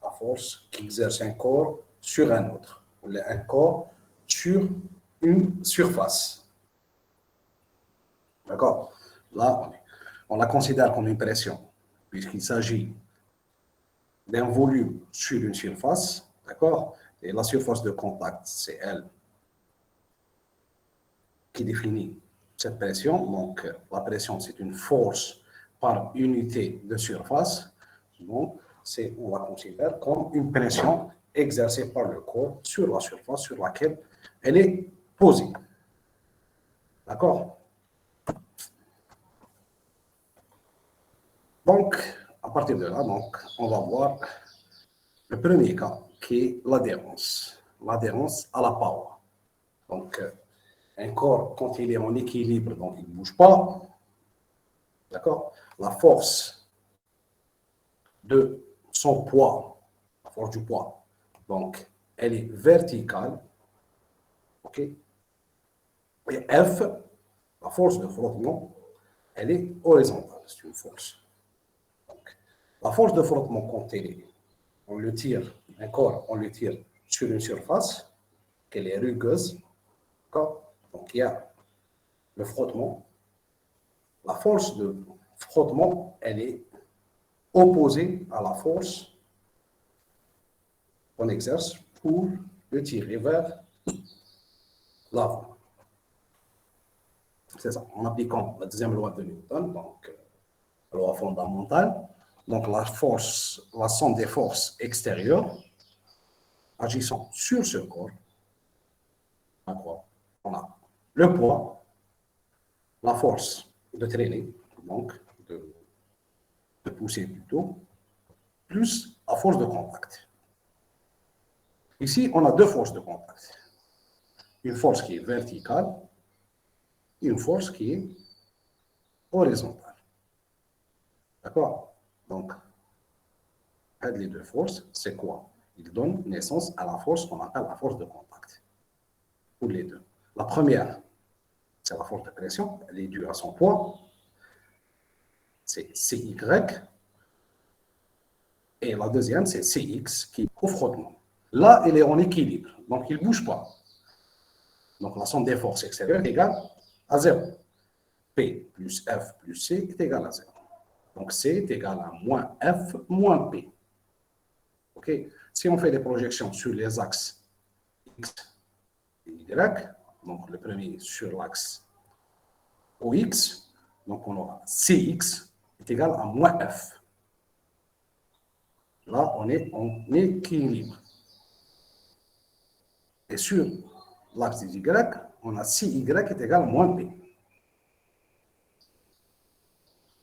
la force qu'exerce un corps sur un autre, ou un corps sur une surface. D'accord? Là, on la considère comme une pression, puisqu'il s'agit d'un volume sur une surface, d'accord? Et la surface de contact, c'est elle qui définit cette pression. Donc, la pression, c'est une force par unité de surface. Donc, on la considère comme une pression exercée par le corps sur la surface sur laquelle elle est posée. D'accord? Donc, à partir de là, donc, on va voir le premier cas qui est l'adhérence. L'adhérence à la paroi. Donc, un corps, quand il est en équilibre, donc il ne bouge pas. D'accord? La force de son poids, la force du poids, donc, elle est verticale. OK? Et F, la force de frottement, elle est horizontale. C'est une force. Donc, la force de frottement, quand on le tire, un corps, on le tire sur une surface, qu'elle est rugueuse. D'accord? Donc, il y a le frottement. La force de frottement, elle est opposée à la force qu'on exerce pour le tirer vers l'avant. C'est ça, en appliquant la deuxième loi de Newton, donc la loi fondamentale, donc la force, la somme des forces extérieures agissant sur ce corps, on a le poids, la force de traîner, donc de pousser plutôt, plus la force de contact. Ici, on a deux forces de contact. Une force qui est verticale et une force qui est horizontale. D'accord? Donc, les deux forces, c'est quoi? Ils donnent naissance à la force qu'on appelle la force de contact. Pour les deux. La première, c'est la force de pression. Elle est due à son poids. C'est CY. Et la deuxième, c'est CX, qui est au frottement. Là, il est en équilibre. Donc, il ne bouge pas. Donc, la somme des forces extérieures est égale à 0. P plus F plus C est égal à 0. Donc, C est égal à moins F moins P. OK? Si on fait des projections sur les axes X et Y, donc le premier sur l'axe OX, donc on aura CX est égal à moins F. Là, on est en équilibre. Et sur l'axe Y, on a CY est égal à moins P.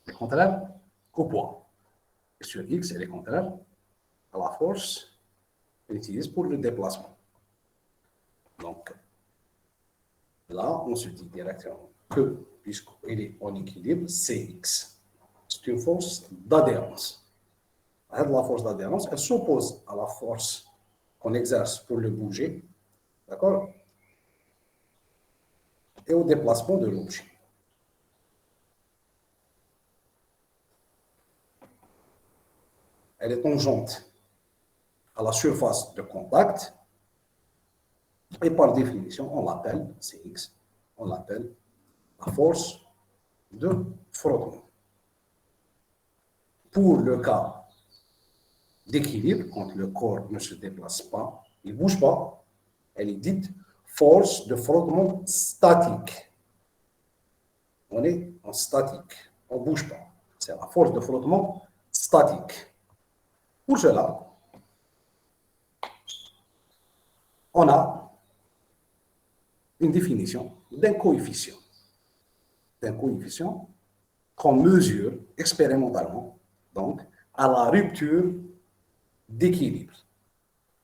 C'est contraire au poids. Et sur X, elle est contraire à la force qu'on utilise pour le déplacement. Donc, là, on se dit directement que, puisqu'il est en équilibre, CX, c'est une force d'adhérence. La force d'adhérence, elle s'oppose à la force qu'on exerce pour le bouger, d'accord? Et au déplacement de l'objet. Elle est tangente à la surface de contact, et par définition, on l'appelle, CX, on l'appelle la force de frottement. Pour le cas d'équilibre, quand le corps ne se déplace pas, il ne bouge pas, elle est dite force de frottement statique. On est en statique, on ne bouge pas. C'est la force de frottement statique. Pour cela, on a une définition d'un coefficient. D'un coefficient qu'on mesure expérimentalement, donc, à la rupture d'équilibre.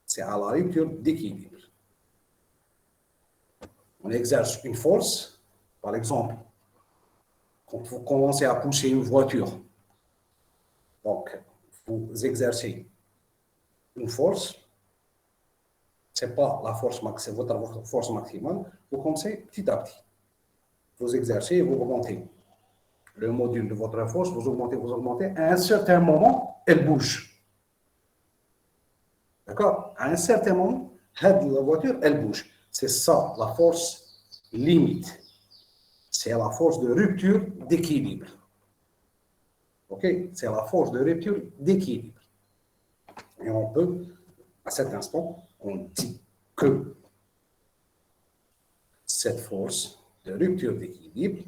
C'est à la rupture d'équilibre. On exerce une force, par exemple, quand vous commencez à pousser une voiture, donc vous exercez une force, ce n'est pas la force maximale, c'est votre force maximale, vous commencez petit à petit. Vous exercez, vous augmentez le module de votre force, vous augmentez, à un certain moment, elle bouge. D'accord? À un certain moment, la voiture, elle bouge. C'est ça, la force limite. C'est la force de rupture d'équilibre. OK? C'est la force de rupture d'équilibre. Et on peut, à cet instant, on dit que cette force de rupture d'équilibre,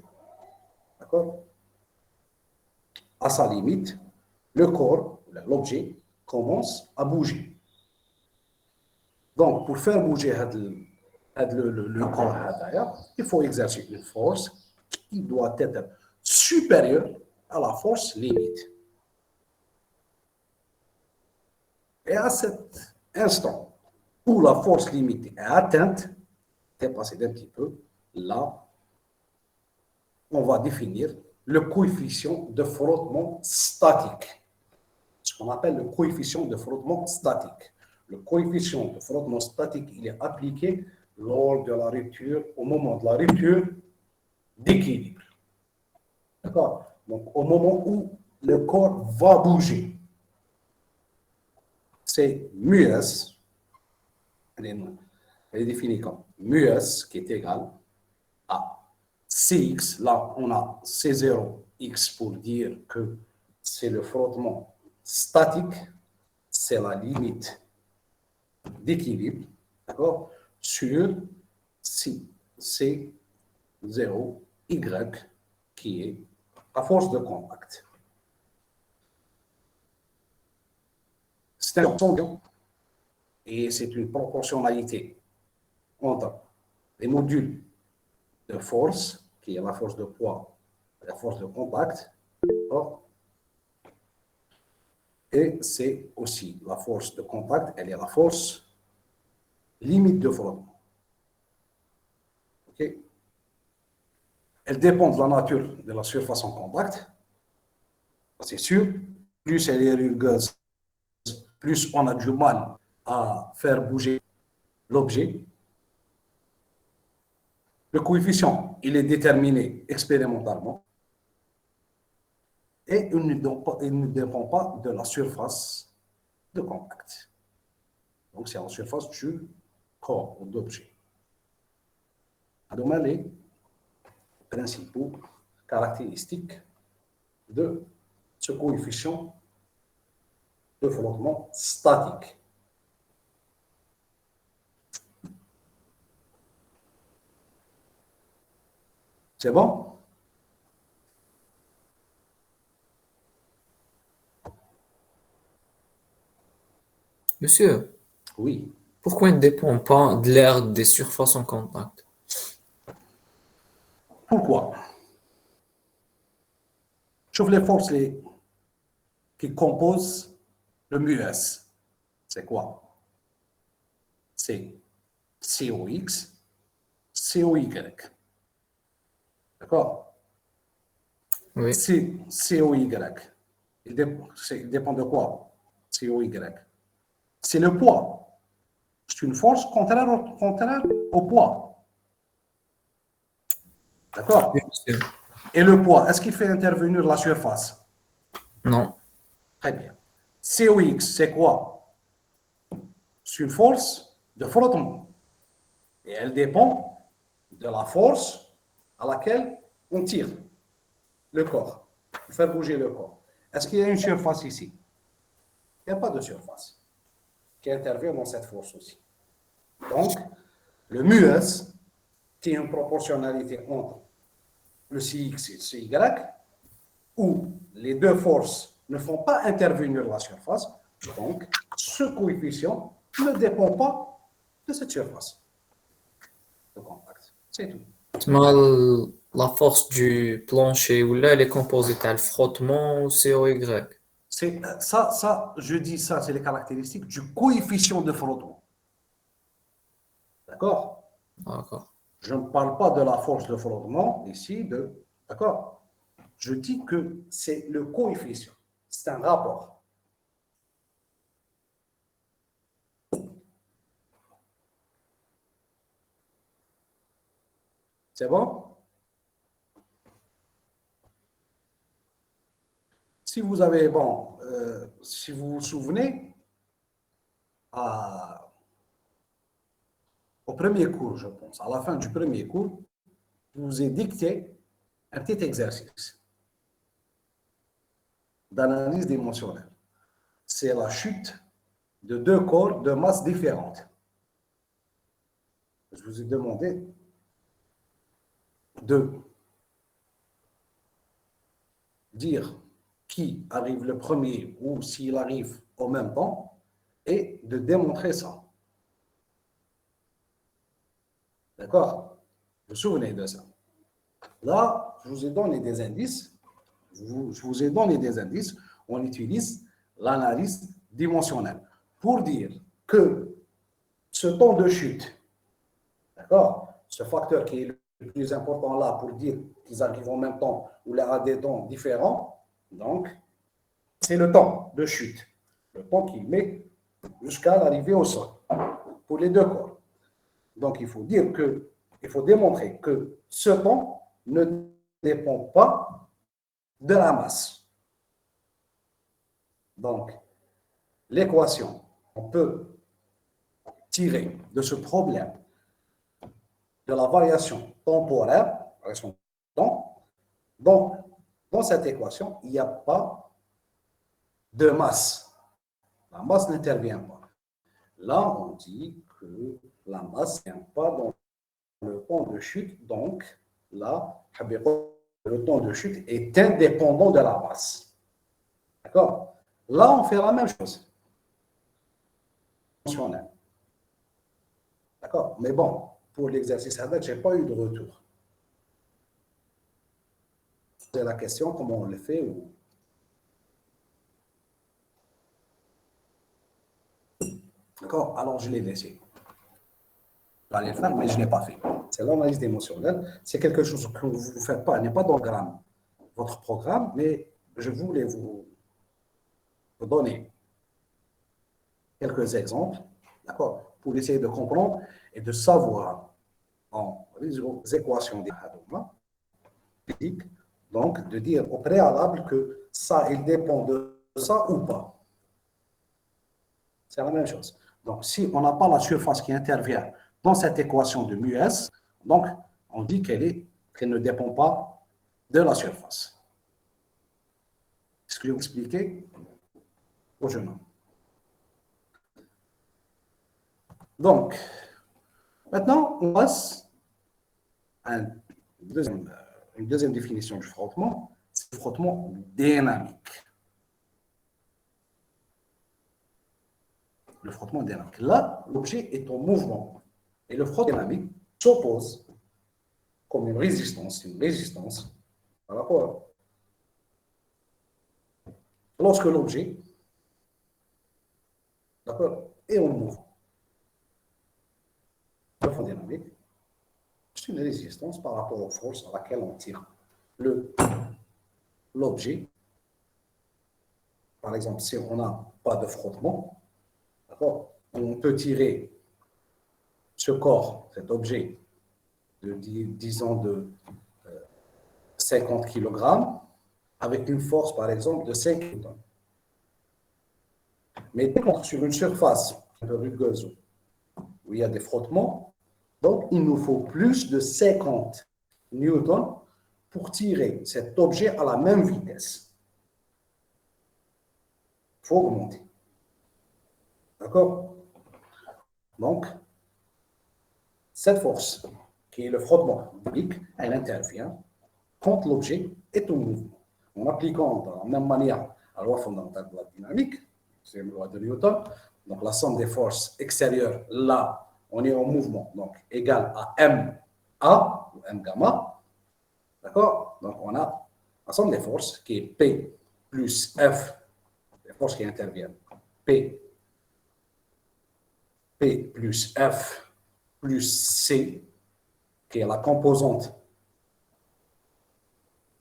d'accord, à sa limite, le corps, l'objet, commence à bouger. Donc, pour faire bouger le corps, il faut exercer une force qui doit être supérieure à la force limite. Et à cet instant où la force limite est atteinte, dépassée d'un petit peu, là, on va définir le coefficient de frottement statique. Ce qu'on appelle le coefficient de frottement statique. Le coefficient de frottement statique, il est appliqué lors de la rupture, au moment de la rupture d'équilibre. D'accord? Donc, au moment où le corps va bouger, c'est μs, elle est définie comme μs qui est égal à Cx. Là, on a C0x pour dire que c'est le frottement statique, c'est la limite d'équilibre, d'accord, sur C0y qui est la force de contact. C'est un ensemble et c'est une proportionnalité entre les modules de force, qui est la force de poids et la force de contact, et c'est aussi la force de contact, elle est la force limite de frottement. Okay? Elle dépend de la nature de la surface en contact, c'est sûr. Plus elle est rugueuse, plus on a du mal à faire bouger l'objet. Le coefficient, il est déterminé expérimentalement et il ne dépend pas de la surface de contact. Donc, c'est la surface du corps ou d'objet. Alors, les principaux caractéristiques de ce coefficient de frottement statique. C'est bon? Monsieur, Oui. pourquoi il ne dépend pas de l'air des surfaces en contact? Pourquoi? Je les forces qui composent le MUS. C'est quoi? C'est COX, COY. D'accord? Oui, COY. Il dépend de quoi? COY. C'est le poids. C'est une force contraire au poids. oui, D'accord? monsieur. Et le poids, est-ce qu'il fait intervenir la surface? Non, Très bien. COX, c'est quoi? C'est une force de frottement. Et elle dépend de la force à laquelle on tire le corps, pour faire bouger le corps. Est-ce qu'il y a une surface ici? Il n'y a pas de surface qui intervient dans cette force aussi. Donc, le MUS, qui est une proportionnalité entre le CX et le CY, où les deux forces ne font pas intervenir la surface, donc ce coefficient ne dépend pas de cette surface de contact. C'est tout. la force du plancher ou là, elle est composée le frottement ou COY. C'est ça, je dis ça, c'est les caractéristiques du coefficient de frottement. D'accord? D'accord. Je ne parle pas de la force de frottement ici, d'accord? Je dis que c'est le coefficient. C'est un rapport. C'est bon? Si vous avez, si vous vous souvenez, au premier cours, je pense, à la fin du premier cours, je vous ai dicté un petit exercice d'analyse dimensionnelle. C'est la chute de deux corps de masse différentes. Je vous ai demandé de dire qui arrive le premier ou s'il arrive au même temps et de démontrer ça. D'accord? Vous vous souvenez de ça? Là, je vous ai donné des indices. Je vous ai donné des indices. On utilise l'analyse dimensionnelle pour dire que ce temps de chute, d'accord, ce facteur qui est le plus important là pour dire qu'ils arrivent en même temps ou à des temps différents, donc, c'est le temps de chute, le temps qu'il met jusqu'à l'arrivée au sol pour les deux corps. Donc, il faut démontrer que ce temps ne dépend pas de la masse. Donc, l'équation, on peut tirer de ce problème de la variation temporaire, variation de temps. Donc, dans cette équation, il n'y a pas de masse. La masse n'intervient pas. Là, on dit que la masse ne vient pas dans le temps de chute. Donc, là, le temps de chute est indépendant de la masse. D'accord? Là, on fait la même chose. D'accord? Mais bon, pour l'exercice avec, je n'ai pas eu de retour. C'est la question, comment on le fait ou... D'accord? Alors, je l'ai laissé. J'allais le faire, mais je ne l'ai pas fait. C'est l'analyse émotionnelle. C'est quelque chose que vous ne faites pas, il n'est pas dans votre programme, mais je voulais vous donner quelques exemples, d'accord, pour essayer de comprendre et de savoir en équations des physiques, donc de dire au préalable que ça, il dépend de ça ou pas. C'est la même chose. Donc, si on n'a pas la surface qui intervient dans cette équation de μs, donc on dit qu'elle ne dépend pas de la surface. Est-ce que je vais vous expliquer au jeune homme? Donc, maintenant, on passe à une deuxième définition du frottement, c'est le frottement dynamique. Le frottement dynamique. Là, l'objet est en mouvement. Et le frottement dynamique s'oppose comme une résistance par rapport. Lorsque l'objet, d'accord, est en mouvement. Le frottement dynamique, c'est une résistance par rapport aux forces à laquelle on tire l'objet. Par exemple, si on n'a pas de frottement, d'accord, on peut tirer ce corps, cet objet, disons de 50 kg, avec une force, par exemple, de 5 newtons. Mais dès qu'on est sur une surface un peu rugueuse où il y a des frottements, donc il nous faut plus de 50 newtons pour tirer cet objet à la même vitesse. Il faut augmenter. D'accord? Donc, cette force, qui est le frottement dynamique, elle intervient quand l'objet est en mouvement. En appliquant de la même manière la loi fondamentale de la dynamique, c'est la loi de Newton, donc la somme des forces extérieures, là, on est en mouvement, donc égale à MA, ou M gamma, d'accord? Donc on a la somme des forces qui est P plus F, les forces qui interviennent, P plus F plus C, qui est la composante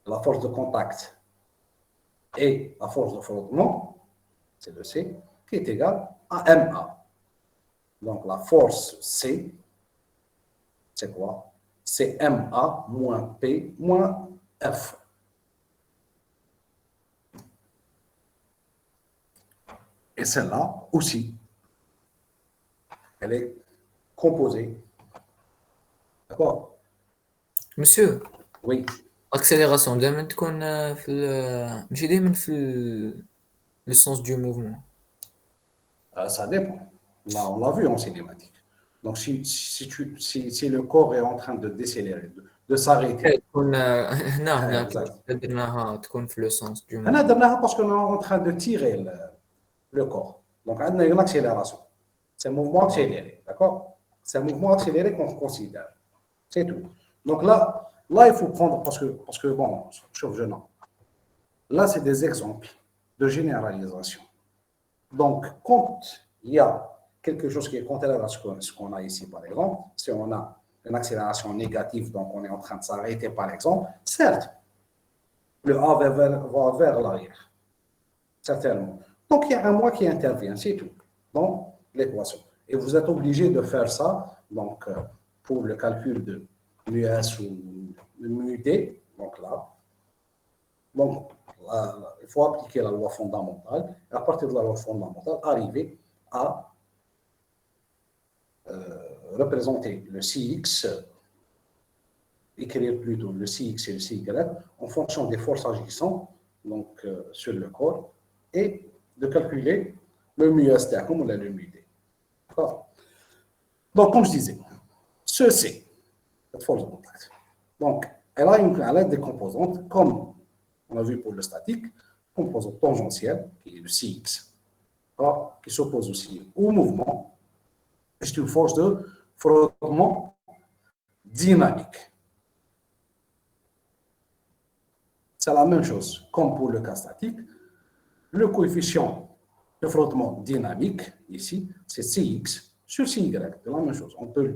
de la force de contact et la force de frottement, c'est le C, qui est égal à MA. Donc la force C, c'est quoi? C'est MA moins P moins F. Et celle-là aussi, elle est composée. D'accord? Monsieur, Oui, accélération دائما تكون ماشي دائما le sens du mouvement. ça dépend. Là, on l'a vu en cinématique. Donc, si le corps est en train de décélérer, de s'arrêter, تكون هنا كيفاش exact. درناها تكون في le sens du On a mouvement. درناها parce qu'on est en train de tirer le corps. Donc, on a une accélération. C'est un mouvement accéléré, d'accord? C'est un mouvement accéléré qu'on considère. C'est tout. Donc là, il faut prendre, parce que bon, sauf jeune homme. Là, c'est des exemples de généralisation. Donc, quand il y a quelque chose qui est contraire à ce qu'on a ici, par exemple, si on a une accélération négative, donc on est en train de s'arrêter, par exemple, certes, le A va vers l'arrière, certainement. Donc, il y a un moi qui intervient, c'est tout, dans l'équation. Et vous êtes obligé de faire ça, donc, pour le calcul de μS ou de μD, donc là. Donc, il faut appliquer la loi fondamentale, et à partir de la loi fondamentale, arriver à représenter le CX, écrire plutôt le CX et le CY, en fonction des forces agissantes donc, sur le corps, et de calculer le μS comme le μD. Donc, comme je disais, ce C, cette force de contact, donc, elle a des composantes, comme on a vu pour le statique, composante tangentielle, qui est le CX, qui s'oppose aussi au mouvement, et c'est une force de frottement dynamique. C'est la même chose, comme pour le cas statique. Le coefficient de frottement dynamique, ici, c'est CX sur CY, c'est la même chose. On peut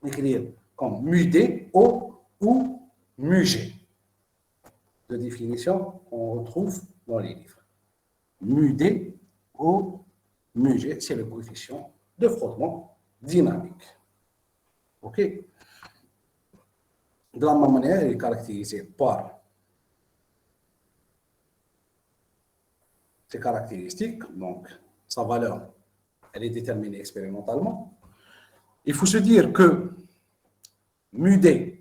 écrire comme μD ou μG. De définition qu'on retrouve dans les livres. μD ou μG, c'est le coefficient de frottement dynamique. OK? De la même manière, il est caractérisé par ses caractéristiques, donc sa valeur, elle est déterminée expérimentalement. Il faut se dire que μD,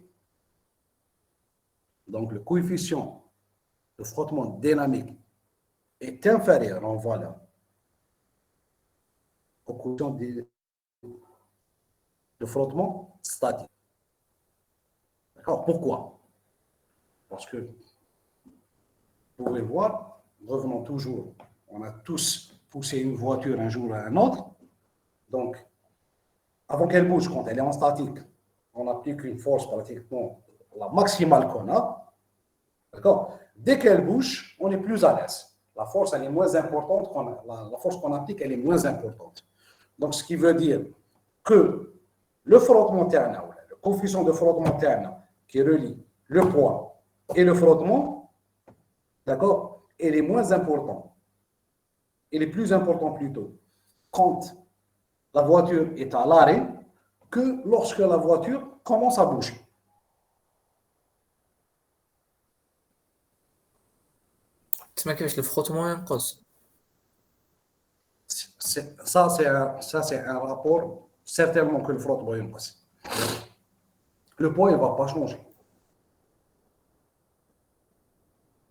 donc le coefficient de frottement dynamique, est inférieur en valeur au coefficient de frottement statique. D'accord? Pourquoi? Parce que, vous pouvez voir, revenons toujours, on a tous poussé une voiture un jour à un autre, donc, avant qu'elle bouge, quand elle est en statique, on applique une force pratiquement la maximale qu'on a, d'accord? Dès qu'elle bouge, on est plus à l'aise. La force, elle est moins importante, la force qu'on applique, elle est moins importante. Donc, ce qui veut dire que le frottement ternal, le coefficient de frottement ternal qui relie le poids et le frottement, d'accord, il est moins important. Il est plus important plutôt quand la voiture est à l'arrêt que lorsque la voiture commence à bouger. تسمى كيفاش الفروتمون ينقص. Ça, c'est un rapport, certainement que le frottement est passé. Le poids, il ne va pas changer.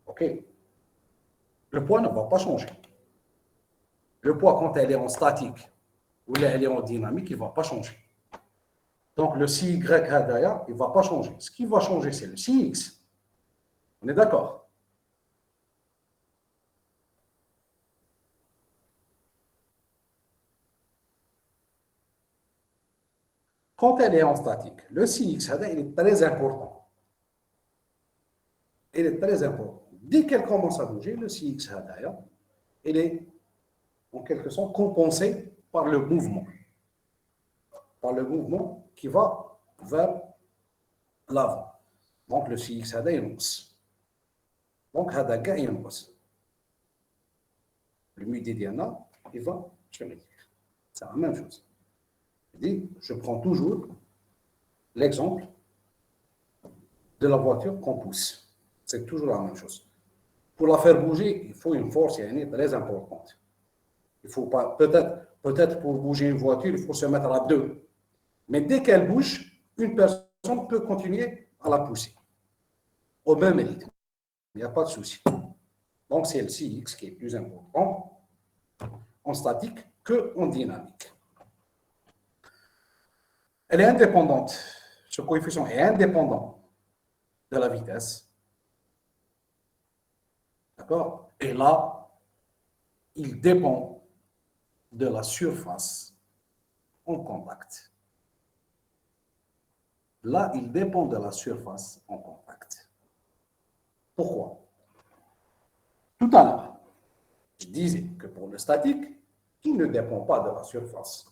OK? Le poids ne va pas changer. Le poids, quand elle est en statique ou elle est en dynamique, il ne va pas changer. Donc, le CY hadaya, il ne va pas changer. Ce qui va changer, c'est le CX. On est d'accord? Quand elle est en statique, le CX, il est très important. Il est très important. Dès qu'elle commence à bouger, le CX, il est en quelque sorte compensé par le mouvement. Par le mouvement qui va vers l'avant. Donc le CX, il monte. Donc, il monte. Le MUD Diana, il va se réduire. C'est la même chose. Je prends toujours l'exemple de la voiture qu'on pousse. C'est toujours la même chose. Pour la faire bouger, il faut une force très importante. Il faut pas, peut-être pour bouger une voiture, il faut se mettre à deux. Mais dès qu'elle bouge, une personne peut continuer à la pousser au même rythme. Il n'y a pas de souci. Donc, c'est le CX qui est plus important en statique qu'en dynamique. Elle est indépendante. Ce coefficient est indépendant de la vitesse. D'accord? Et là, il dépend de la surface en contact. Là, il dépend de la surface en contact. Pourquoi? Tout à l'heure, je disais que pour le statique, il ne dépend pas de la surface.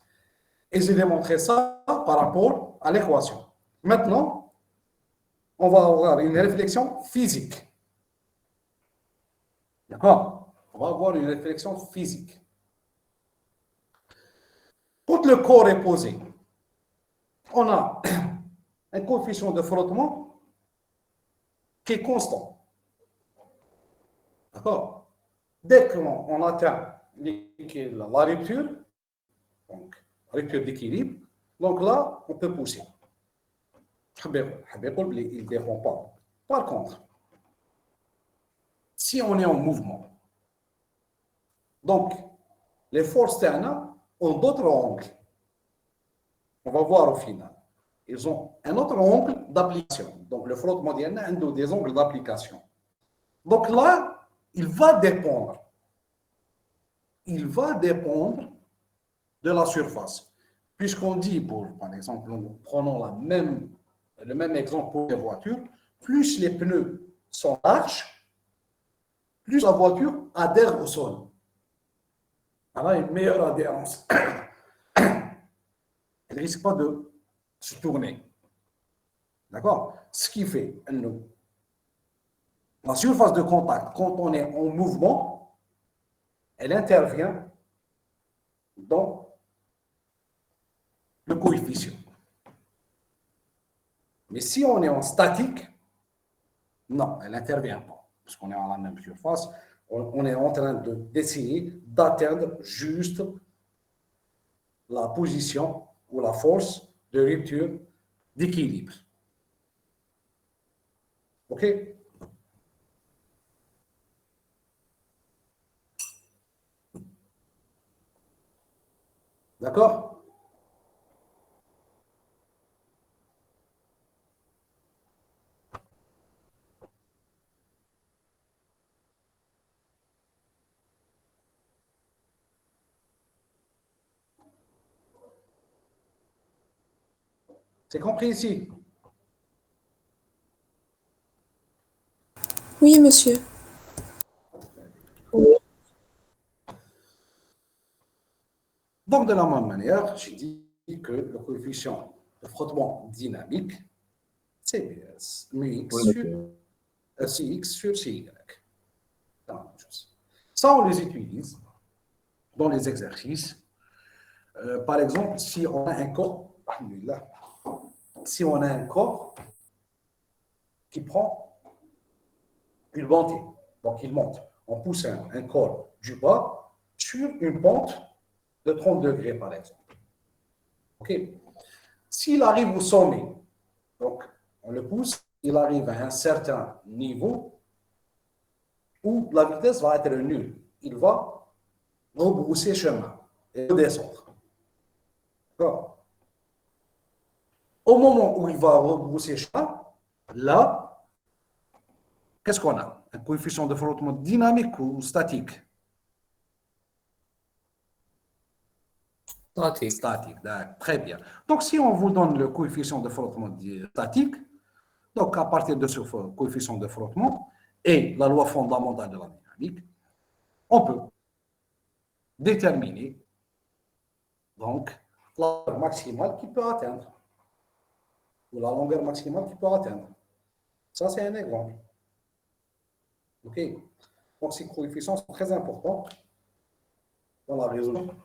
Et j'ai démontré ça par rapport à l'équation. Maintenant, on va avoir une réflexion physique. D'accord? On va avoir une réflexion physique. Quand le corps est posé, on a un coefficient de frottement qui est constant. D'accord? Dès qu'on atteint la rupture, donc rupture d'équilibre, donc là, on peut pousser. Il ne dépend pas. Par contre, si on est en mouvement, donc les forces terna ont d'autres angles. On va voir au final. Ils ont un autre angle d'application. Donc le frottement a des angles d'application. Donc là, il va dépendre de la surface. Puisqu'on dit, par exemple, prenons le même exemple pour les voitures, plus les pneus sont larges, plus la voiture adhère au sol. Elle a une meilleure adhérence. Elle ne risque pas de se tourner. D'accord? Ce qui fait la surface de contact, quand on est en mouvement, elle intervient dans le coefficient. Mais si on est en statique, non, elle n'intervient pas. Parce qu'on est à la même surface, on est en train d'essayer d'atteindre juste la position ou la force de rupture d'équilibre. OK? D'accord? C'est compris ici? Oui, monsieur. Donc, de la même manière, j'ai dit que le coefficient de frottement dynamique, c'est μx sur CX sur CY. C'est la même chose. Ça, on les utilise dans les exercices. Par exemple, si on a un corps, qui prend une montée, donc il monte, on pousse un corps du bas sur une pente de 30 degrés, par exemple. OK? S'il arrive au sommet, donc on le pousse, il arrive à un certain niveau où la vitesse va être nulle. Il va rebrousser chemin et redescendre. D'accord? Au moment où il va rebrousser chemin, là, qu'est-ce qu'on a? Un coefficient de frottement dynamique ou statique? Statique. Statique, très bien. Donc, si on vous donne le coefficient de frottement statique, donc à partir de ce coefficient de frottement et la loi fondamentale de la dynamique, on peut déterminer donc la longueur maximale qu'il peut atteindre ou la longueur maximale qu'il peut atteindre. Ça, c'est un exemple. OK? Donc, ces coefficients sont très importants dans la résolution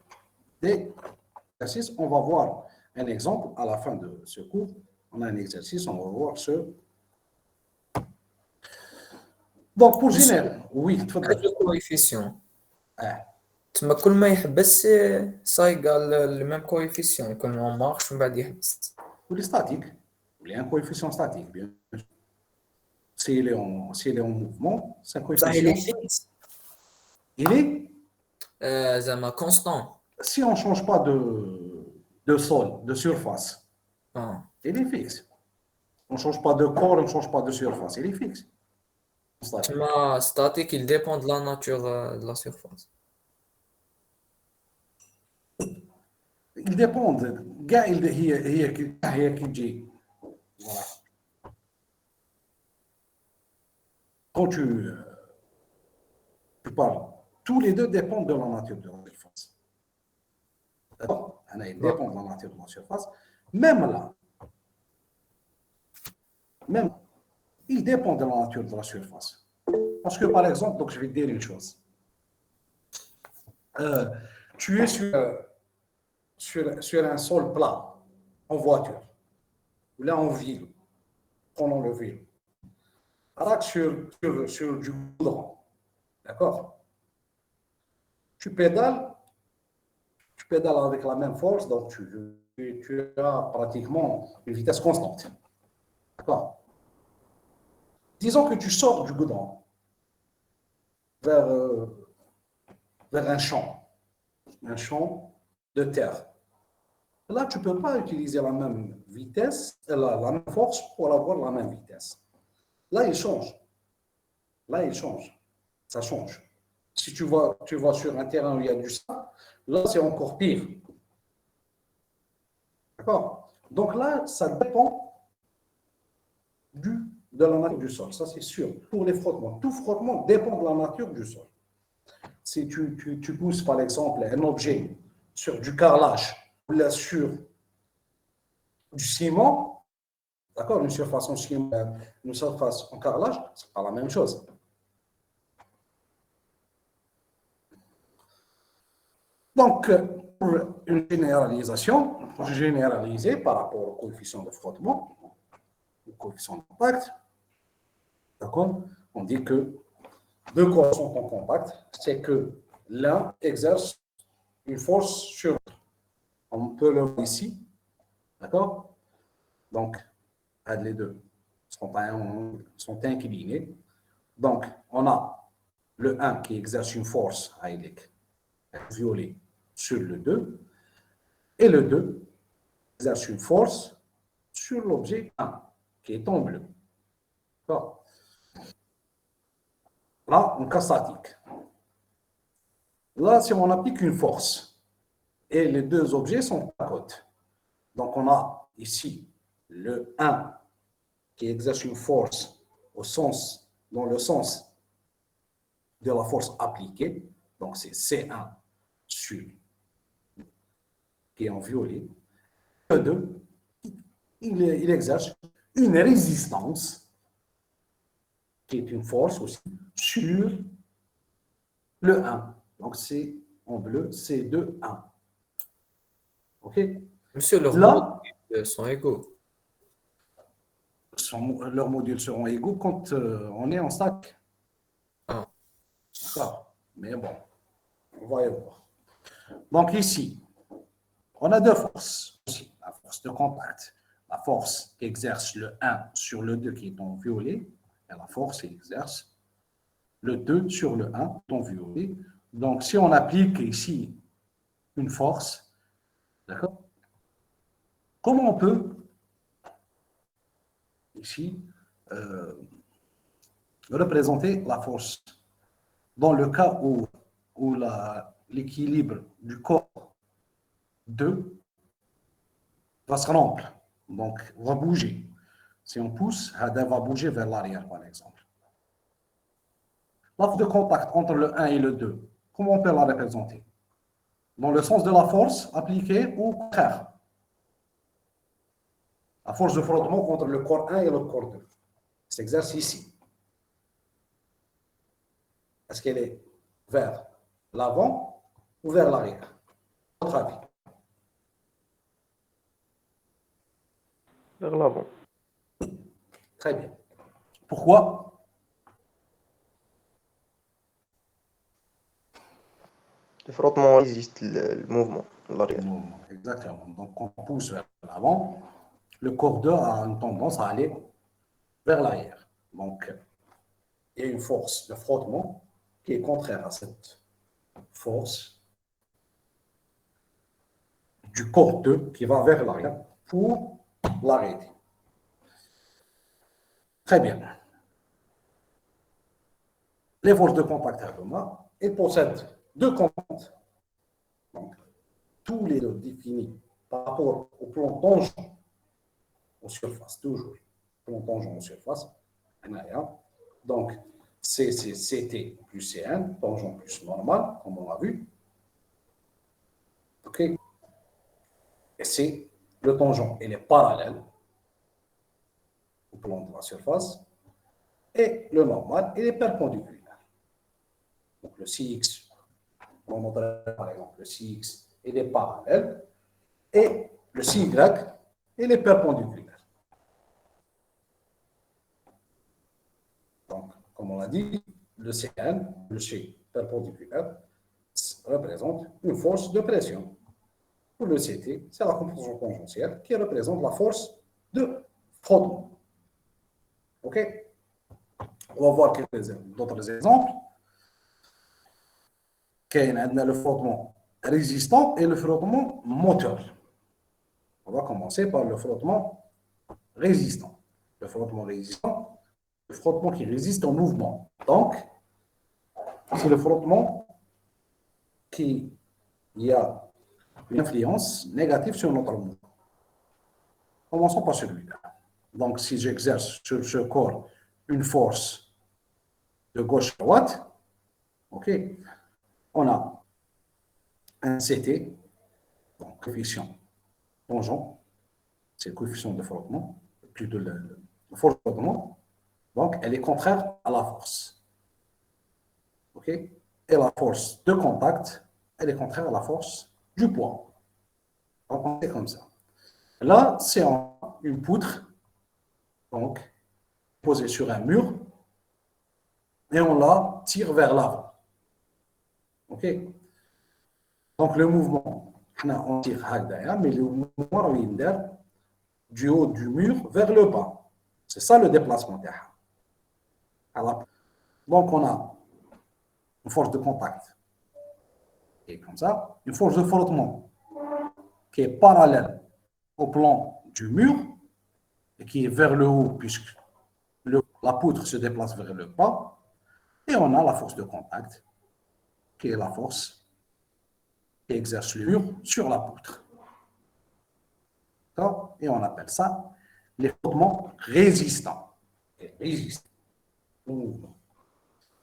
des exercices. On va voir un exemple à la fin de ce cours. On a un exercice, on va voir ce. Donc, pour générer, oui, Quel est le coefficient? تما كل ما يحبس ça égale le même coefficient يكون en marche ومن بعد يحبس. Ou les statiques. Il y a un coefficient statique, bien sûr. S'il est en mouvement, c'est un صح il est coefficient. fixe Il est, زعما constant. si on ne change pas de sol, de surface, Ah. il est fixe. On ne change pas de corps, on ne change pas de surface, il est fixe. Statique. تما statique il dépend de la nature de la surface. Il dépend de كاع هي كي تجي. Voilà. Quand tu parles, tous les deux dépendent de la nature de la surface. D'accord? Ils dépendent de la nature de la surface. Même là, même, il dépend de la nature de la surface. Parce que, par exemple, donc je vais te dire une chose. Tu es sur un sol plat, en voiture, ou là en ville, prenons le ville. Alors, sur du goudron, d'accord? Tu pédales avec la même force, donc tu as pratiquement une vitesse constante. D'accord? Disons que tu sors du goudron vers un champ de terre. Là, tu ne peux pas utiliser la même vitesse, la même force pour avoir la même vitesse. Là, il change. Ça change. Si tu vas sur un terrain où il y a du sable, là, c'est encore pire. D'accord? Donc là, ça dépend de la nature du sol. Ça, c'est sûr. Pour les frottements, tout frottement dépend de la nature du sol. Si tu pousses, par exemple, un objet sur du carrelage ou là sur du ciment, d'accord, une surface en ciment, une surface en carrelage, c'est pas la même chose. Donc, pour une généralisation, pour généraliser par rapport au coefficient de frottement, au coefficient d'impact, d'accord, on dit que deux corps sont en contact, c'est que l'un exerce une force sur l'autre. On peut le voir ici, d'accord? Donc, les deux sont inclinés. Donc, on a le 1 qui exerce une force à violet sur le 2, et le 2 exerce une force sur l'objet 1 qui est en bleu. D'accord? Là, en cas statique. Là, si on applique une force et les deux objets sont à côté, donc on a ici le 1 qui exerce une force dans le sens de la force appliquée, donc c'est C1 sur qui est en violet. Le 2, il exerce une résistance qui est une force aussi sur le 1. Donc c'est en bleu, C2, 1. OK? Monsieur, leurs Là, modules sont égaux. leurs modules seront égaux quand on est en stack. Ah. D'accord. Mais bon, on va y voir. Donc ici, on a deux forces aussi. La force de contact, la force qui exerce le 1 sur le 2 qui est en violet, et la force qui exerce le 2 sur le 1 en violet. Donc si on applique ici une force, d'accord? Comment on peut ici représenter la force dans le cas où l'équilibre du corps 2 va se rompre, donc va bouger. Si on pousse, Hada va bouger vers l'arrière, par exemple. La force de contact entre le 1 et le 2, comment on peut la représenter? Dans le sens de la force appliquée ou au contraire? La force de frottement entre le corps 1 et le corps 2 s'exerce ici. Est-ce qu'elle est vers l'avant ou vers l'arrière? À votre avis? Vers l'avant. Très bien. Pourquoi? Le frottement résiste le mouvement de l'arrière. Exactement. Donc, on pousse vers l'avant. Le corps 2 a une tendance à aller vers l'arrière. Donc, il y a une force de frottement qui est contraire à cette force du corps 2 qui va vers l'arrière pour l'arrêter. Très bien. Les forces de contact Herrmann, elles possèdent deux composantes. Donc, tous les deux définis par rapport au plan tangent aux surfaces, toujours. Plan tangent aux surfaces. Donc, c'est CT plus CN, tangent plus normal, comme on l'a vu. OK? Et c'est le tangent, il est parallèle au plan de la surface. Et le normal, il est perpendiculaire. Donc, le CX, on montrerait par exemple le CX, il est parallèle. Et le CY, il est perpendiculaire. Donc, comme on l'a dit, le CN, le C perpendiculaire, représente une force de pression. Pour le CT, c'est la composition tangentielle qui représente la force de frottement. OK? On va voir d'autres exemples. On a le frottement résistant et le frottement moteur. On va commencer par le frottement résistant. Le frottement résistant, le frottement qui résiste au mouvement. Donc, c'est le frottement qui a une influence négative sur notre mouvement. Commençons par celui-là. Donc, si j'exerce sur ce corps une force de gauche à droite, OK, on a un CT, donc coefficient tangent, c'est le coefficient de frottement, plutôt la force de frottement, donc elle est contraire à la force. OK? Et la force de contact, elle est contraire à la force du poids. Donc, c'est comme ça. Là, c'est une poutre, donc, posée sur un mur, et on la tire vers l'avant. OK? Donc, le mouvement, on tire mais le mouvement est du haut du mur vers le bas. C'est ça le déplacement. Donc, on a une force de contact qui est comme ça, une force de frottement qui est parallèle au plan du mur et qui est vers le haut puisque la poutre se déplace vers le bas. Et on a la force de contact qui est la force qui exerce le mur sur la poutre. Et on appelle ça les frottements résistants.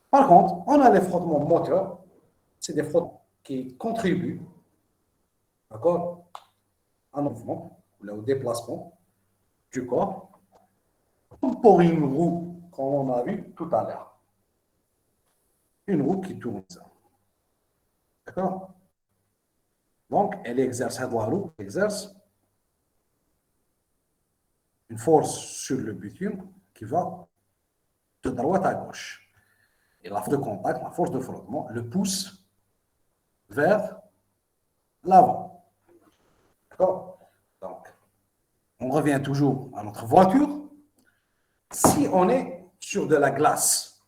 Par contre, on a les frottements moteurs. C'est des frottements qui contribuent, d'accord, à un mouvement, au déplacement du corps, comme pour une roue, comme on a vu tout à l'heure. Une roue qui tourne ça. D'accord? Donc, elle exerce, la roue exerce une force sur le bitume qui va de droite à gauche. Et la force de contact, la force de frottement, le pousse vers l'avant. D'accord? Donc, on revient toujours à notre voiture. Si on est sur de la glace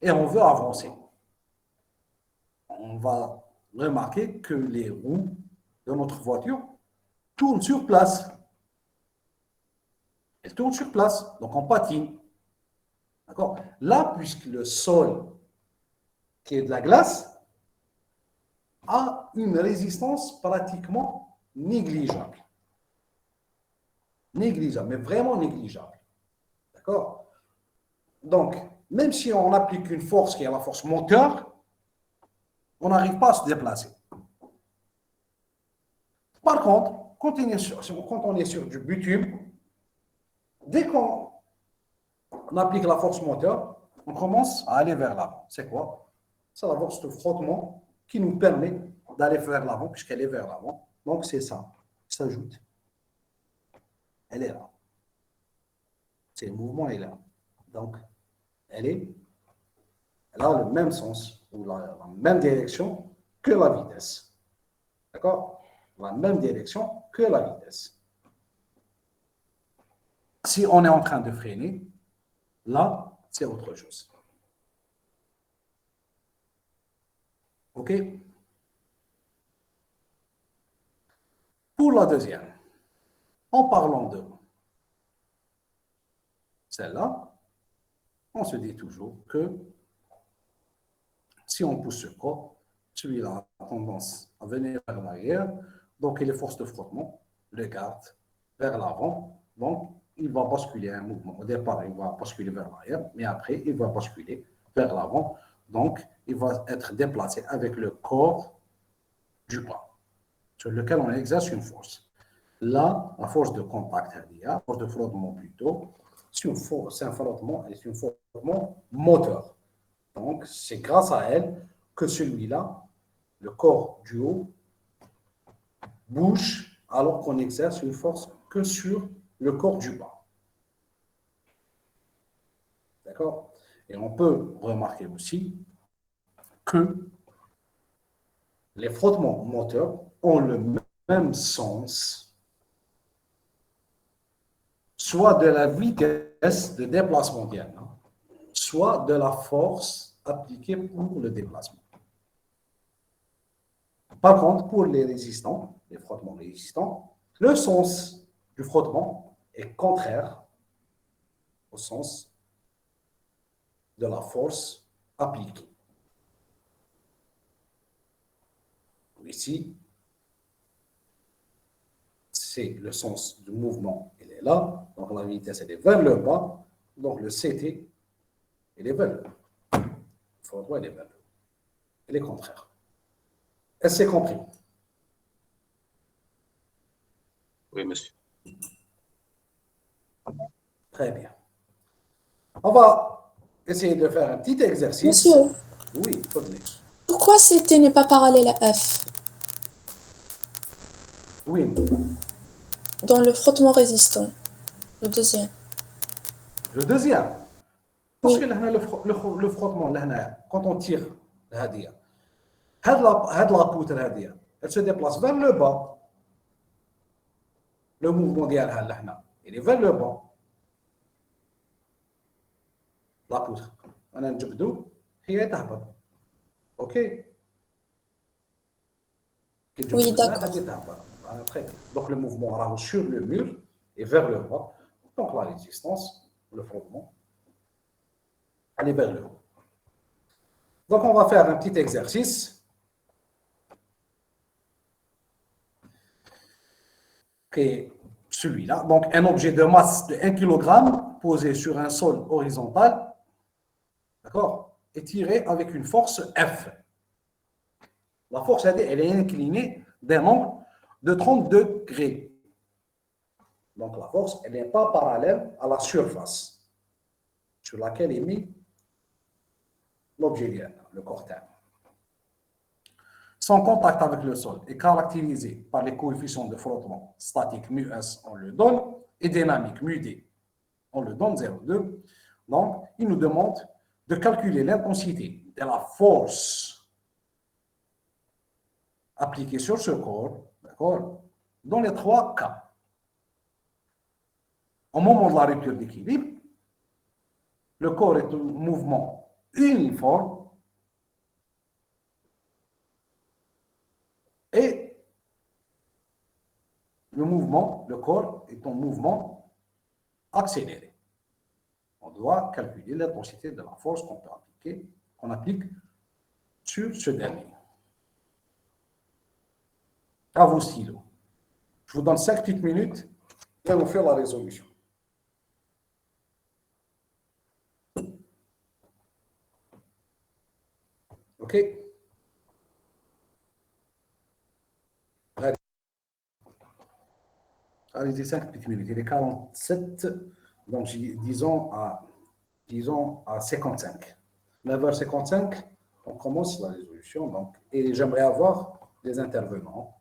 et on veut avancer, on va remarquer que les roues de notre voiture tournent sur place. Elles tournent sur place, donc on patine. D'accord? Là, puisque le sol qui est de la glace a une résistance pratiquement négligeable. Négligeable, mais vraiment négligeable. D'accord? Donc, même si on applique une force qui est la force moteur, on n'arrive pas à se déplacer. Par contre, quand on est sur du bitume, dès qu'on applique la force moteur, on commence à aller vers l'avant. C'est quoi? C'est la force de frottement qui nous permet d'aller vers l'avant, puisqu'elle est vers l'avant. Donc, c'est ça. Ça s'ajoute. Elle est là. C'est le mouvement est là. Donc, elle est elle a le même sens ou la même direction que la vitesse. D'accord? La même direction que la vitesse. Si on est en train de freiner, là, c'est autre chose. OK? Pour la deuxième, en parlant de celle-là, on se dit toujours que si on pousse ce corps, celui-là a tendance à venir vers l'arrière, donc les forces de frottement le gardent vers l'avant, donc il va basculer un mouvement. Au départ, il va basculer vers l'arrière, mais après, il va basculer vers l'avant, donc il va être déplacé avec le corps du bas, sur lequel on exerce une force. Là, la force de contact, la force de frottement plutôt, c'est un frottement et c'est un frottement moteur. Donc, c'est grâce à elle que celui-là, le corps du haut, bouge alors qu'on exerce une force que sur le corps du bas. D'accord? Et on peut remarquer aussi que les frottements moteurs ont le même sens, soit de la vitesse de déplacement diagonal, soit de la force appliquée pour le déplacement. Par contre, pour les résistants, les frottements résistants, le sens du frottement est contraire au sens de la force appliquée. Ici, c'est le sens du mouvement, il est là, donc la vitesse elle est vers le bas, donc le CT, il est vers le haut. Le frottement, il est vers le haut. Il est contraire. Est-ce que c'est compris? Oui, monsieur. Très bien. On va essayer de faire un petit exercice. Monsieur, Oui, Faudley. pourquoi CT n'est pas parallèle à F Oui, dans le frottement résistant, le deuxième? le deuxième. Parce Oui. que le frottement, quand on tire l'hadia, la poutre hadia, elle se déplace vers le bas. Le mouvement ديالها il est vers le bas. La poutre. أنا نجبدو هي تهبط. OK. Oui, d'accord. Très bien. Donc le mouvement rare sur le mur et vers le bas. Donc la résistance, le frottement, elle est vers le haut. Donc on va faire un petit exercice. Qui est celui-là. Donc un objet de masse de 1 kg posé sur un sol horizontal, d'accord, est tiré avec une force F. La force, elle est inclinée d'un angle de 30 degrés. Donc la force, elle n'est pas parallèle à la surface sur laquelle est mis l'objet, le corps terre. Son contact avec le sol est caractérisé par les coefficients de frottement statique μS, on le donne, et dynamique μD, on le donne 0,2. Donc, il nous demande de calculer l'intensité de la force appliquée sur ce corps, d'accord, dans les 3 cas. Au moment de la rupture d'équilibre, le corps est en mouvement uniforme et le corps est en mouvement accéléré. On doit calculer l'intensité de la force qu'on applique sur ce dernier. À vos stylos. Je vous donne 5 petites minutes et on fait la résolution. OK? Allez, 5 petites minutes. Il est 47, donc disons à 55. 9h55, on commence la résolution. Donc, et j'aimerais avoir des intervenants.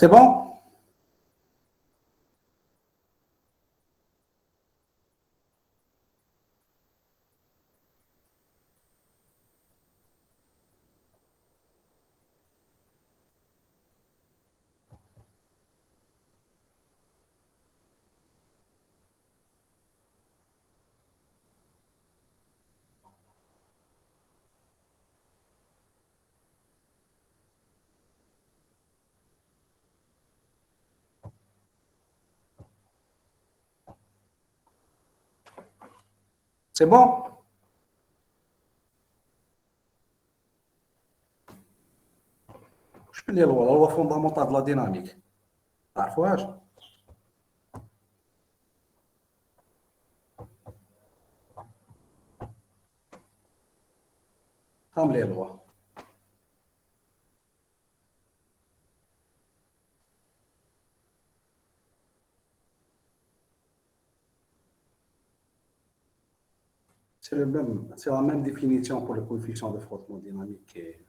C'est bon? C'est bon? شنو هي la loi fondamentale de la dynamique تعرفوهاش؟ هم les lois. C'est la même définition pour le coefficient de frottement dynamique et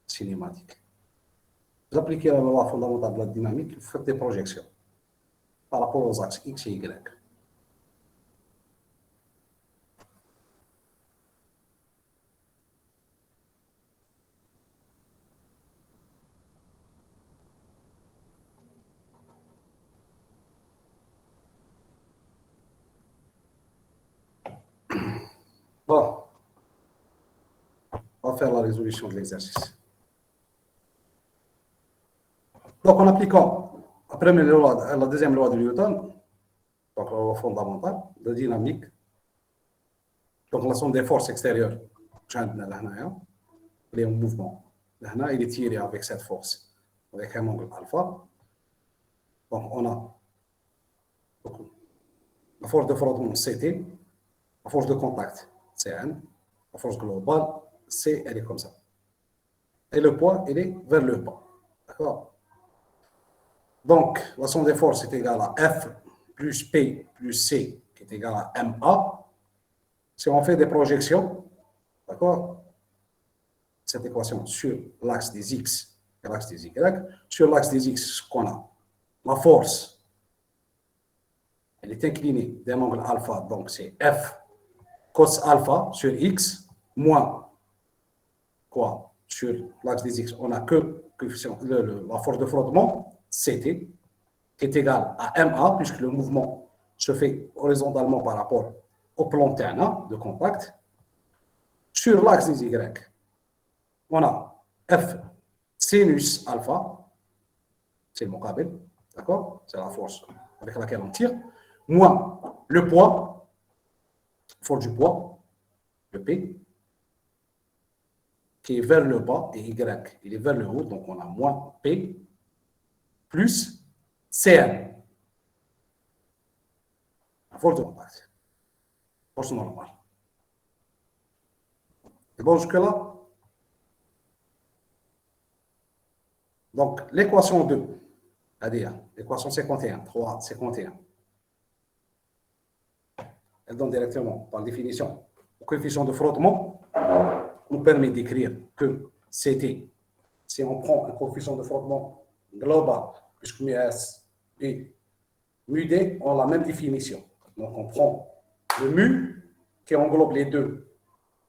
cinématique. Vous appliquez la loi fondamentale de la dynamique, vous faites des projections par rapport aux axes X et Y. Bon, on va faire la résolution de l'exercice. Donc, en appliquant la deuxième loi de Newton, donc la loi fondamentale de dynamique, donc la somme des forces extérieures, il est en mouvement. Il est tiré avec cette force, avec un angle alpha. Donc, on a la force de frottement CT, la force de contact CN, la force globale C, elle est comme ça. Et le poids, il est vers le bas. D'accord? Donc, la somme des forces est égale à F plus P plus C, qui est égal à MA. Si on fait des projections, d'accord, cette équation sur l'axe des X et l'axe des Y, sur l'axe des X, ce qu'on a, la force, elle est inclinée d'un angle alpha, donc c'est F cos alpha sur X, moins quoi? Sur l'axe des X, on n'a que la force de frottement, CT, qui est égale à MA, puisque le mouvement se fait horizontalement par rapport au plan ternat de contact. Sur l'axe des Y, on a F sinus alpha, c'est le mokabel, d'accord? C'est la force avec laquelle on tire, moins le poids, force du poids, le P, qui est vers le bas, et Y, il est vers le haut, donc on a moins P, plus CN, la force de contact, force normale. C'est bon jusque-là? Donc, l'équation 2, c'est-à-dire l'équation 51, 3, 51, elle donne directement, par définition, le coefficient de frottement, nous permet d'écrire que CT, si on prend un coefficient de frottement global, puisque μS et μD ont la même définition. Donc, on prend le mu qui englobe les deux.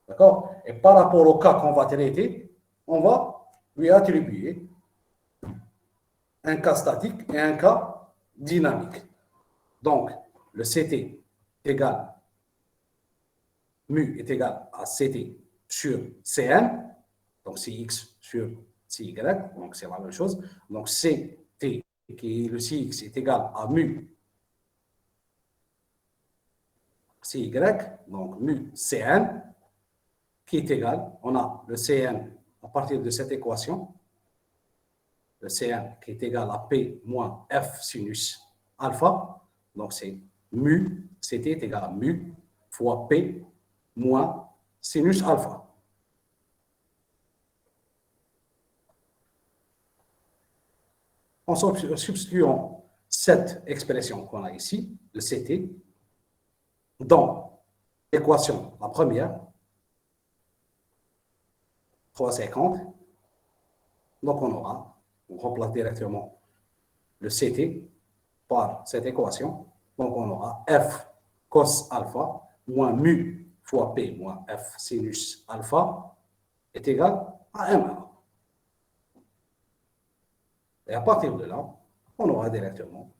D'accord? Et par rapport au cas qu'on va traiter, on va lui attribuer un cas statique et un cas dynamique. Donc, le CT égale, mu est égal à CT sur Cn, donc Cx sur Cy, donc c'est la même chose. Donc, CT, qui est le Cx, est égal à mu Cy, donc mu Cn, qui est égal, on a le Cn à partir de cette équation, le Cn qui est égal à P moins F sinus alpha, donc c'est mu, Ct est égal à mu fois P moins sinus alpha. En substituant cette expression qu'on a ici, le Ct, dans l'équation, la première, 350, donc on aura on remplace directement le CT par cette équation. Donc, on aura F cos alpha moins mu fois P moins F sinus alpha est égal à M1. Et à partir de là, on aura directement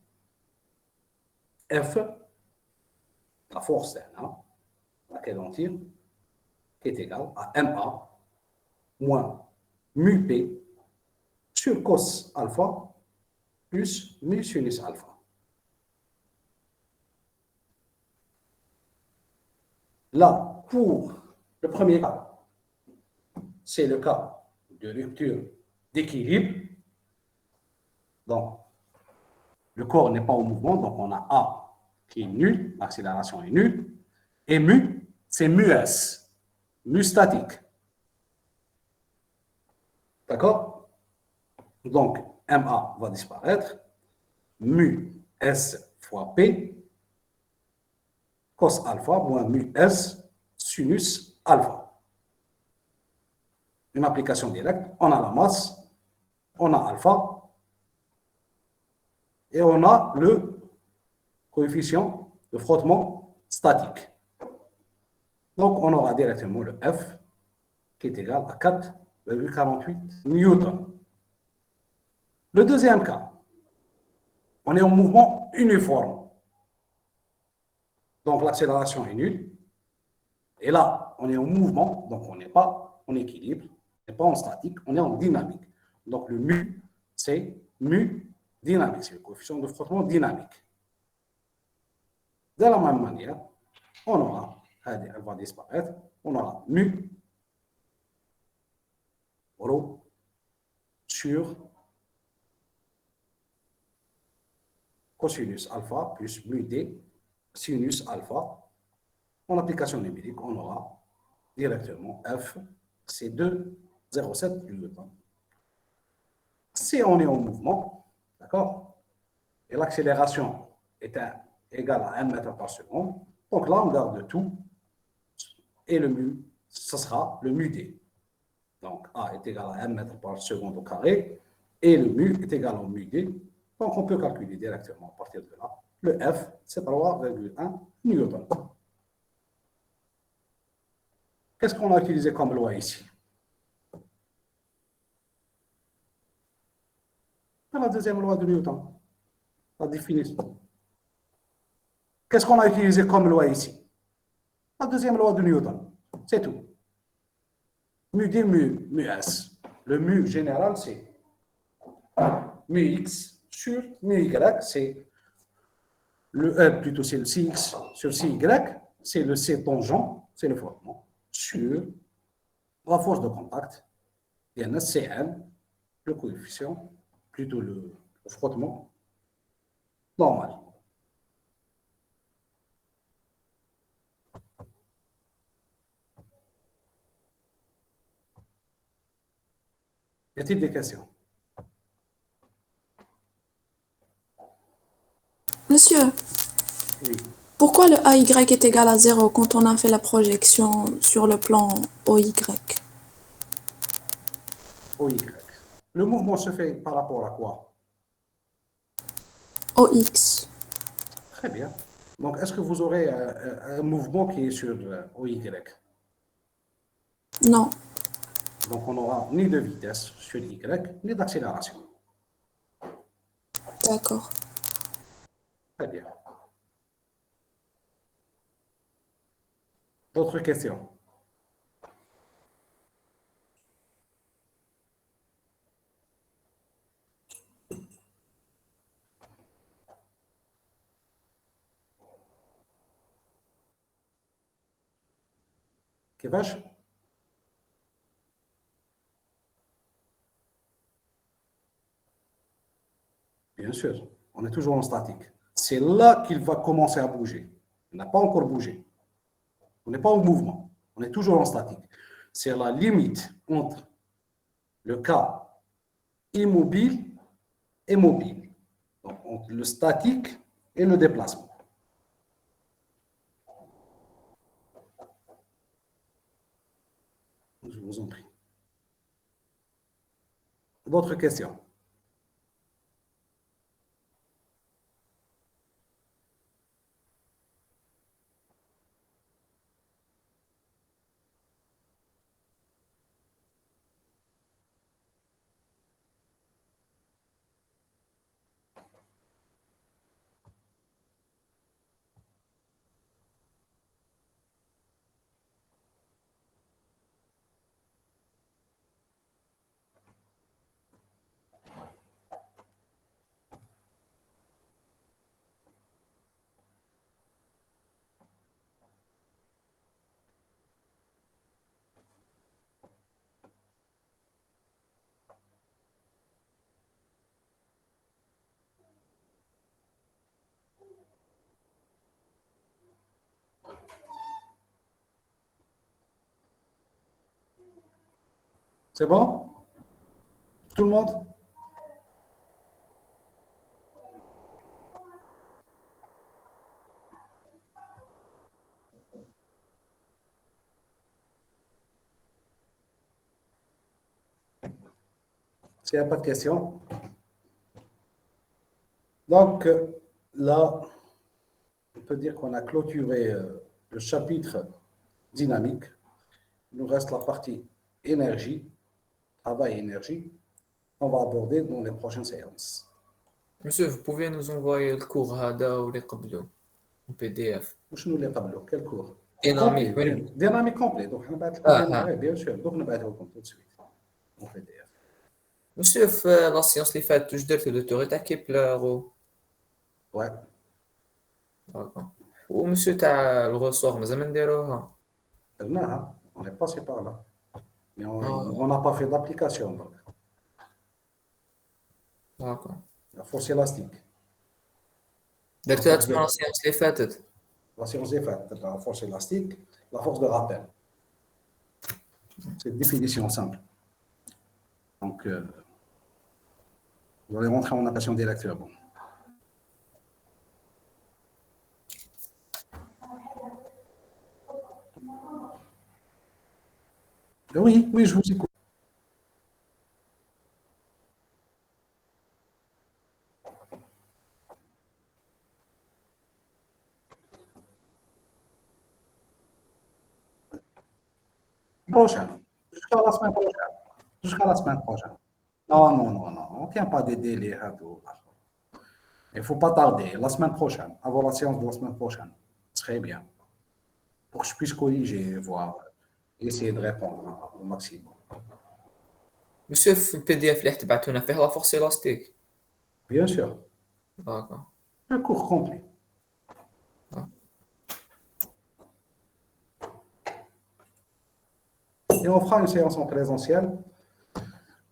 F, la force N1, laquelle on tire, qui est égale à MA moins mu P sur cos alpha plus mu sinus alpha. Là, pour le premier cas, c'est le cas de rupture d'équilibre. Donc, le corps n'est pas en mouvement, donc on a A qui est nul, l'accélération est nulle, et mu, c'est mu S, mu statique. D'accord? Donc, MA va disparaître, mu S fois P, cos alpha moins mu S sinus alpha. Une application directe, on a la masse, on a alpha, et on a le coefficient de frottement statique. Donc, on aura directement le F qui est égal à 4,48 newtons. Le deuxième cas, on est en mouvement uniforme. Donc, l'accélération est nulle. Et là, on est en mouvement, donc on n'est pas en équilibre, on n'est pas en statique, on est en dynamique. Donc, le mu, c'est mu dynamique, c'est le coefficient de frottement dynamique. De la même manière, on aura, elle va disparaître, on aura mu rho sur cosinus alpha plus mu d sinus alpha. En application numérique, on aura directement F, c'est 2,07 newtons. Si on est en mouvement, d'accord, et l'accélération est égale à 1 mètre par seconde, donc là, on garde tout, et le mu, ce sera le mu d. Donc, A est égal à 1 mètre par seconde au carré, et le mu est égal au mu d. Donc, on peut calculer directement à partir de là. Le F, c'est 3,1 newton. Qu'est-ce qu'on a utilisé comme loi ici? La deuxième loi de Newton, la définition. Qu'est-ce qu'on a utilisé comme loi ici? La deuxième loi de Newton, c'est tout. Mu d, mu s. Le mu général, c'est mu x sur mu y, c'est le plutôt c'est le cx sur cy, c'est le c tangent, c'est le frottement, sur la force de contact, il y a un Cn, le coefficient, plutôt le frottement normal. Y a-t-il des questions? Monsieur, Oui. pourquoi le AY est égal à 0 quand on a fait la projection sur le plan OY? OY. Le mouvement se fait par rapport à quoi? OX. Très bien. Donc, est-ce que vous aurez un mouvement qui est sur OY? Non. Donc, on n'aura ni de vitesse sur Y, ni d'accélération. D'accord. Très bien. D'autres questions? كيفاش؟ Bien sûr, on est toujours en statique. C'est là qu'il va commencer à bouger. Il n'a pas encore bougé. On n'est pas en mouvement. On est toujours en statique. C'est la limite entre le cas immobile et mobile. Donc, entre le statique et le déplacement. Je vous en prie. D'autres questions? C'est bon? Tout le monde? S'il n'y a pas de questions. Donc, là, on peut dire qu'on a clôturé le chapitre dynamique. Il nous reste la partie énergie, travail et énergie. On va aborder dans les prochaines séances. Monsieur, vous pouvez nous envoyer le cours هذا ou les قبله en PDF. وشنو اللي قبله؟ Quel cours? Dynamique, Complet, oui. dynamique complet. Donc, on va bien sûr. Donc, on va tout de suite en PDF. Monsieur, في la science اللي فاتت واش درتو درتو غير تاع كيبلر Ouais. ومسيو تاع الغوصور مازال ما نديروها. On est passé par là. Mais Ah. on n'a pas fait d'application. Donc. D'accord. La force élastique. درتوها تسمى la science اللي فاتت. La science est faite. La force élastique, la force de rappel. C'est une définition simple. Donc, vous allez rentrer en natation directement. Oui, oui, je vous écoute. Prochaine. Jusqu'à la semaine prochaine. Jusqu'à la semaine prochaine. Non, non, non, non. On ne tient pas des délais. Il ne faut pas tarder. La semaine prochaine, avant la séance de la semaine prochaine. Très bien. Pour que je puisse corriger, voir, essayer de répondre au maximum. Monsieur, في الPDF اللي تبعتونا فيه la force élastique. Bien sûr. D'accord. Un cours complet. Et on fera une séance en présentiel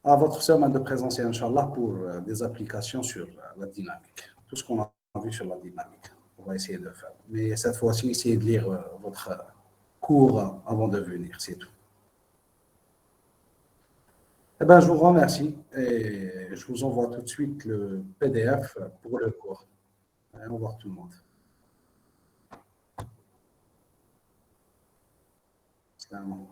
à votre semaine de présentiel, Inch'Allah, pour des applications sur la dynamique. Tout ce qu'on a vu sur la dynamique, on va essayer de faire. Mais cette fois-ci, essayez de lire votre cours avant de venir, c'est tout. Eh bien, je vous remercie et je vous envoie tout de suite le PDF pour le cours. Au revoir tout le monde. Salam.